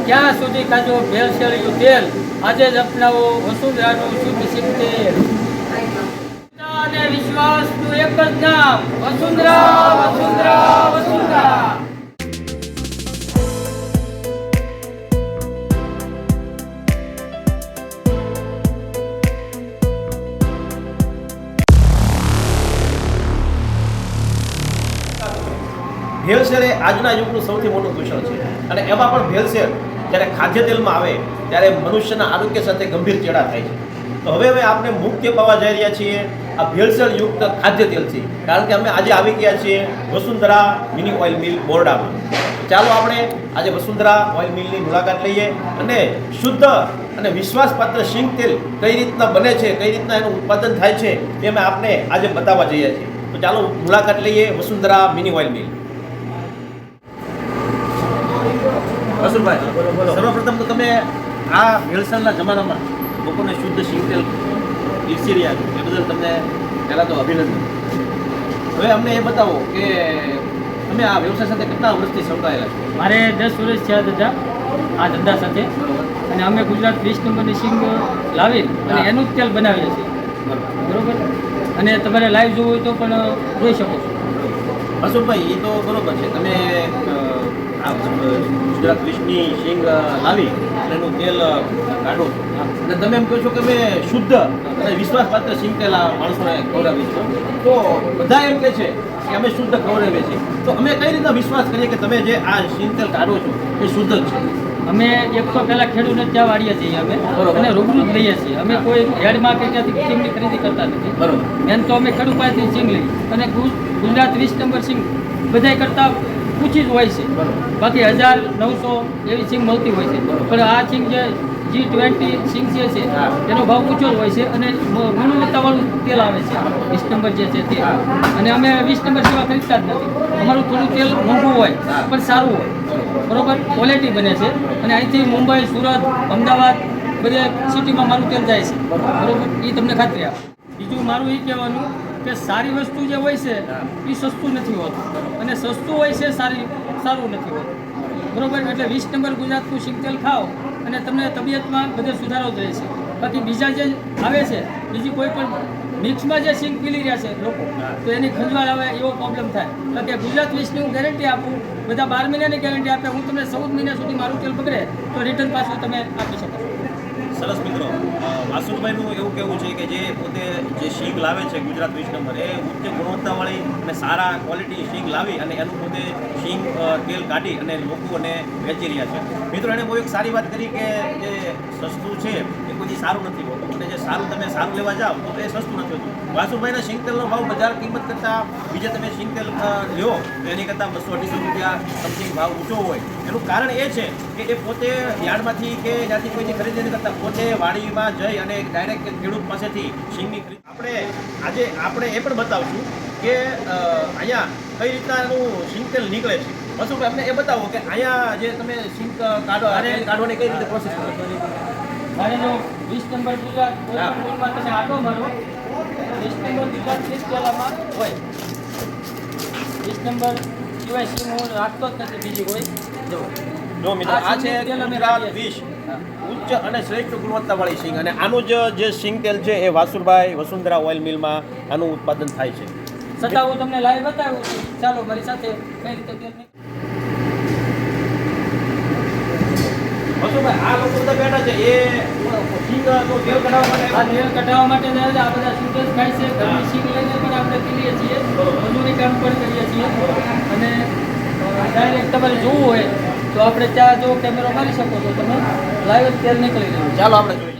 ક્યાં સુધી કાજો ભેળસેળિયું તેલ આજે જ અપનાવો વસુંધરાનું શુદ્ધ સિંગ તેલ અને વિશ્વાસનું એક જ નામ વસુંધરા વસુંધરા વસુંધરા। ભેળસેળ એ આજના યુગનું સૌથી મોટું દૂષણ છે અને એમાં પણ ભેળસેળ જ્યારે ખાદ્ય તેલમાં આવે ત્યારે મનુષ્યના આરોગ્ય સાથે ગંભીર ચેડા થાય છે। તો હવે આપણે મુક્તિ પાવા જઈ રહ્યા છીએ આ ભેળસેળ યુક્ત ખાદ્ય તેલથી, કારણ કે અમે આજે આવી ગયા છીએ વસુંધરા મિની ઓઇલ મિલ બોરડામાં। ચાલો આપણે આજે વસુંધરા ઓઇલ મિલની મુલાકાત લઈએ અને શુદ્ધ અને વિશ્વાસપાત્ર સિંગ તેલ કઈ રીતના બને છે, કઈ રીતના એનું ઉત્પાદન થાય છે એ અમે આપને આજે બતાવવા જઈએ છીએ। તો ચાલો મુલાકાત લઈએ વસુંધરા મિની ઓઇલ મિલ। વસુંધભાઈ, સર્વપ્રથમ તો તમે આ ભેળસેળના જમાનામાં લોકોને શુદ્ધ સિંગ તેલ પીરસી રહ્યા છો એ બદલ તમને પહેલાં તો અભિનંદન। હવે અમને એ બતાવો કે તમે આ વ્યવસાય સાથે કેટલા વર્ષથી સંકળાયેલા છો? મારે 10 વર્ષ થયા દાદા આ ધંધા સાથે, અને અમે ગુજરાત 20 નંબરની સિંગ લાવી અને એનું જ તેલ બનાવીએ છીએ, બરોબર। અને તમારે લાઈવ જોવું હોય તો પણ જોઈ શકો છો। વસુંધભાઈ, એ તો બરોબર છે, તમે આ ગુજરાત 20ની સિંગ લાવી અને એનું તેલ કાઢો અને તમે એમ કહો છો કે અમે શુદ્ધ અને વિશ્વાસપાત્ર સિંગ તેલ આ માણસોને ખવડાવીએ છીએ, તો બધા એમ કહે છે કે અમે શુદ્ધ ખવડાવીએ છીએ, તો અમે કઈ રીતના વિશ્વાસ કરીએ કે તમે જે આ સિંગ તેલ કાઢો છો એ શુદ્ધ જ છે? અમે એક તો પહેલાં ખેડૂતને ત્યાં વાળીએ છીએ અમે, અને રૂબરૂ જ લઈએ છીએ અમે, કોઈ યાર્ડમાં કે ત્યાંથી સિંગની ખરીદી કરતા નથી, બરોબર। મેન તો અમે ખેડૂત પાસેથી સિંગ લઈએ, અને ગુજરાત 20 નંબર સિંગ બધાય કરતાં ઊંચી જ હોય છે, બાકી 1000-900 એવી સિંગ મળતી હોય છે, પણ આ સિંગ જે G20 સિંગ જે છે એનો ભાવ ઊંચો જ હોય છે અને ગુણવત્તાવાળું તેલ આવે છે 20 નંબર જે છે તે, અને અમે 20 નંબર સિવાય ખરીદતા જ નથી। અમારું થોડું તેલ મોંઘું હોય પણ સારું હોય, બરોબર, ક્વોલિટી બને છે, અને અહીંથી મુંબઈ, સુરત, અમદાવાદ બધે સિટીમાં મારું તેલ જાય છે, બરોબર, એ તમને ખાતરી આપે। બીજું મારું એ કહેવાનું કે સારી વસ્તુ જે હોય છે એ સસ્તું નથી હોતું, અને સસ્તું હોય છે સારું નથી હોતું, બરોબર। એટલે 20 નંબર ગુજરાતનું સિંગ તેલ ખાઓ અને તમને તબિયતમાં બધે સુધારો થાય છે। બાકી બીજા જે આવે છે બીજી કોઈ પણ મિક્સમાં જે સિંગ પીલી રહ્યા છે લોકો, તો એની ખંજવાળ આવે એવો પ્રોબ્લેમ થાય। એટલે કે ગુજરાત 20ની હું ગેરંટી આપું, બધા 12 મહિનાની ગેરંટી આપે, હું તમને 14 મહિના સુધી મારું તેલ બગડે તો રિટર્ન પાછું તમે આપી શકો છો। સરસ મિત્રો, વાસુભાઈનું એવું કહેવું છે કે જે પોતે જે સિંગ લાવે છે ગુજરાત 20 નંબર એ ઉચ્ચ ગુણવત્તાવાળી અને સારા ક્વોલિટી સિંગ લાવી અને એનું પોતે સિંગ તેલ કાઢી અને લોકોને વેચી રહ્યા છે। મિત્રો, એણે બહુ એક સારી વાત કરી કે જે સસ્તું છે એ કોઈ સારું નથી હોતું, અને જે સારું લેવા જાઓ તો એ સસ્તું નથી હોતું। વાસુભાઈના સિંગ તેલનો ભાવ બજાર કિંમત કરતાં બીજે તમે સિંગ તેલ લ્યો તો એની કરતાં 200-250 રૂપિયા સમથિંગ ભાવ ઊંચો હોય। એનું કારણ એ છે કે એ પોતે યાર્ડમાંથી કે જ્યાંથી કોઈની ખરીદી નથી કરતા, પોતે વાડીમાં જઈ અને ડાયરેક્ટ ખેડૂત પાસેથી સિંગની ખરીદી આપણે એ પણ બતાવશું કે અહીંયા કઈ રીતના એનું સિંગ તેલ નીકળે છે। વસુભાઈ, અમને એ બતાવો કે અહીંયા જે તમે સિંગ કાઢવાની કઈ રીતે પ્રોસેસ કરો છો? મારે જો 20 નંબર ગુજરાત કોઈમાં તમે આટો મારો, 20 નંબર ગુજરાત 30 પહેલામાં હોય, 20 નંબર સિવાય સિંગ હું રાખતો જ નથી બીજી હોય। જો મિત્રો, આ છે ગુજરાત 20 ઉચ્ચ અને શ્રેષ્ઠ ગુણવત્તાવાળી સિંગ, અને આનું જે સિંગ તેલ છે એ વાસુભાઈ વસુંધરા ઓઇલ મિલમાં આનું ઉત્પાદન થાય છે। છતાં હું તમને લાઈવ બતાવું છું, ચાલો મારી સાથે કઈ રીતે તેલ વસુભાઈ, આ લોકો બધા બેઠા છે એ સિંગનો તેલ કઢાવવા માટે આ તેલ કઢાવવા માટે આ બધા સુગર ખાય છે, ઘરની સિંગ લઈને પણ આપણે પીએ છીએ, મજૂરી કામ પણ કરીએ છીએ, અને ડાયરેક્ટ તમારે જોવું હોય તો આપણે ત્યાં જો કેમેરો મારી શકો છો, તમે લાઈવ તેલ નીકળી રહ્યું। ચાલો આપણે જોઈએ।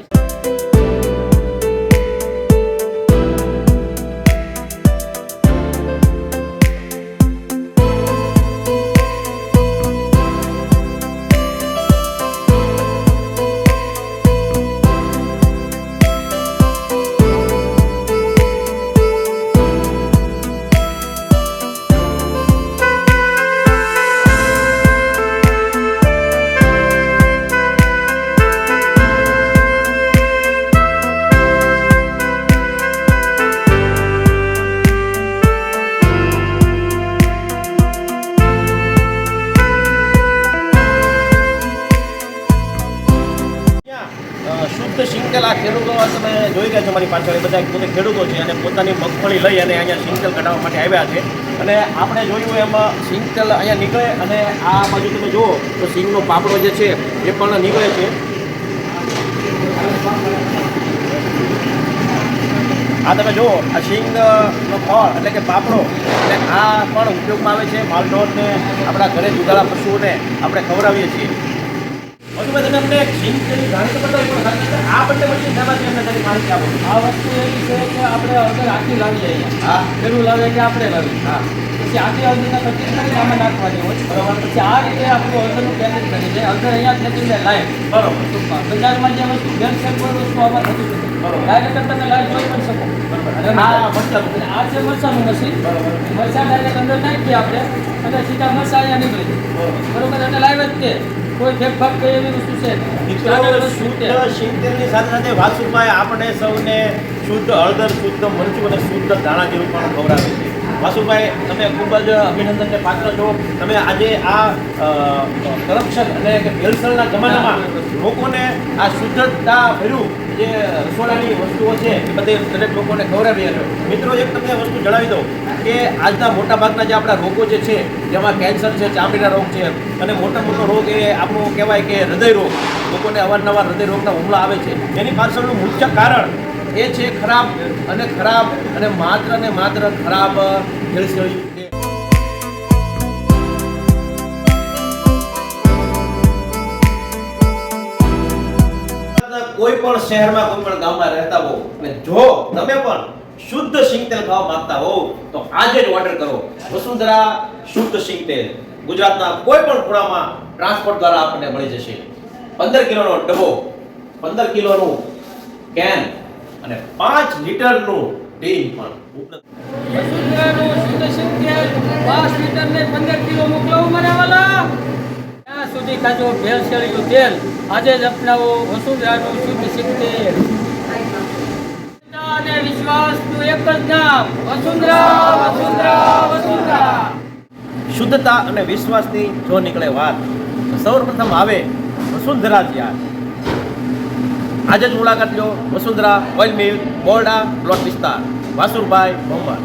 સિંગતેલ આ ખેડૂતો તમે જોઈ રહ્યા છો મારી પાછળ એ બધા પોતે ખેડૂતો છે અને પોતાની મગફળી લઈ અને અહીંયા સિંગતેલ કઢાવવા માટે આવ્યા છે અને આપણે જોયું એમાં સિંગતેલ અહીંયા નીકળે અને આ બાજુ તમે જુઓ તો સિંગનો પાપડો જે છે એ પણ નીકળે છે. આ તમે જુઓ આ સિંગનો ફળ એટલે કે પાપડો એટલે આ પણ ઉપયોગમાં આવે છે. માલઢોરને આપણા ઘરે દુધાળા પશુઓને આપણે ખવડાવીએ છીએ. મધુભાઈ તમે અમને સિંગતેલની જાણકારી બતાવી પણ આ બંને વચ્ચે શેમાં છે એમને તારી માહિતી આપો. આ વસ્તુ એવી છે કે આપણે અગર આખી લાવીએ અહીંયા. હા ખેડૂત લાવે કે આપણે લાવીએ. હા પછી આખી હળદીના કટિંગ કરીને આમાં નાખવાની હોય. બરાબર. પછી આ રીતે આપણું હળદરનું પેકેજ કરી છે. હળદર અહીંયા જ નથી લાઈવ. બરોબર બજારમાં જે વસ્તુ ભેળસેળ કોઈ વસ્તુ આમાં થતી નથી. બરોબર. ડાયરેક્ટ તમે લાઈવ જોઈ પણ શકો. અને આ મરચાં અને આ છે મરચાનું મશીન. બરોબર મરચાં ડાયરેક્ટ અંદર નાખીએ આપણે અને સીધા મરચાં અહીંયા નીકળી જાય. બરોબર એટલે લાઈવ જ તે કોઈ ફેરફાર કોઈ એવી વસ્તુ છે નહીં. Standard વસ્તુ છે. શુદ્ધ સિંગતેલની સાથે સાથે વાસુભાઈ આપણે સૌને શુદ્ધ હળદર, શુદ્ધ મરચું અને શુદ્ધ ધાણા જેવું પણ ખવડાવે છે. વાસુભાઈ તમે ખૂબ જ અભિનંદનને પાત્ર છો. તમે આજે આ કરપ્શન અને કે ભેળસેળના જમાનામાં લોકોને આ શુદ્ધતા ભર્યું જે રસોડાની વસ્તુઓ છે એ બધે દરેક લોકોને ખવડાવી રહ્યો. મિત્રો એક તમને વસ્તુ જણાવી દઉં કે આજના મોટાભાગના જે આપણા રોગો જે છે જેમાં કેન્સર છે, ચામડીના રોગ છે અને મોટો રોગ એ આપણું કહેવાય કે હૃદય રોગ. લોકોને અવારનવાર હૃદય રોગના હુમલા આવે છે. એની પાછળનું મુખ્ય કારણ એ છે ખરાબ અને માત્ર ને માત્ર ખરાબ ભેળસેળિયું છે. કોઈ પણ શહેરમાં કોઈ પણ ગામમાં રહેતા હો અને જો તમે પણ શુદ્ધ સિંગતેલ ખાવા માંગતા હો તો આજે જ ઓર્ડર કરો. વસુંધરા શુદ્ધ સિંગતેલ ગુજરાતના કોઈ પણ ખૂણામાં ટ્રાન્સપોર્ટ દ્વારા આપણને મળી જશે. 15 કિલોનો ડબ્બો, 15 કિલોનું કેન અને 5 લીટરનું ટીન પણ ઉપલબ્ધ. વસુંધરાનું શુદ્ધ સિંગતેલ 5 લીટરને 15 કિલો મોકલાવો મારા વાલા. ત્યાં સુધી ખાજો ભેળસેળિયું તેલ. આજે જ અપનાવો વસુંધરાનું શુદ્ધ સિંગતેલ. અને વિશ્વાસનું એક જ નામ વસુંધરા, વસુંધરા, વસુંધરા. શુદ્ધતા અને વિશ્વાસની જો નીકળે વાત તો સૌપ્રથમ આવે વસુંધરા જ યાદ. આજે જ મુલાકાત લો Vasundhara oil mill, Borda plot વિસ્તાર, વાસુરભાઈ ભંબર.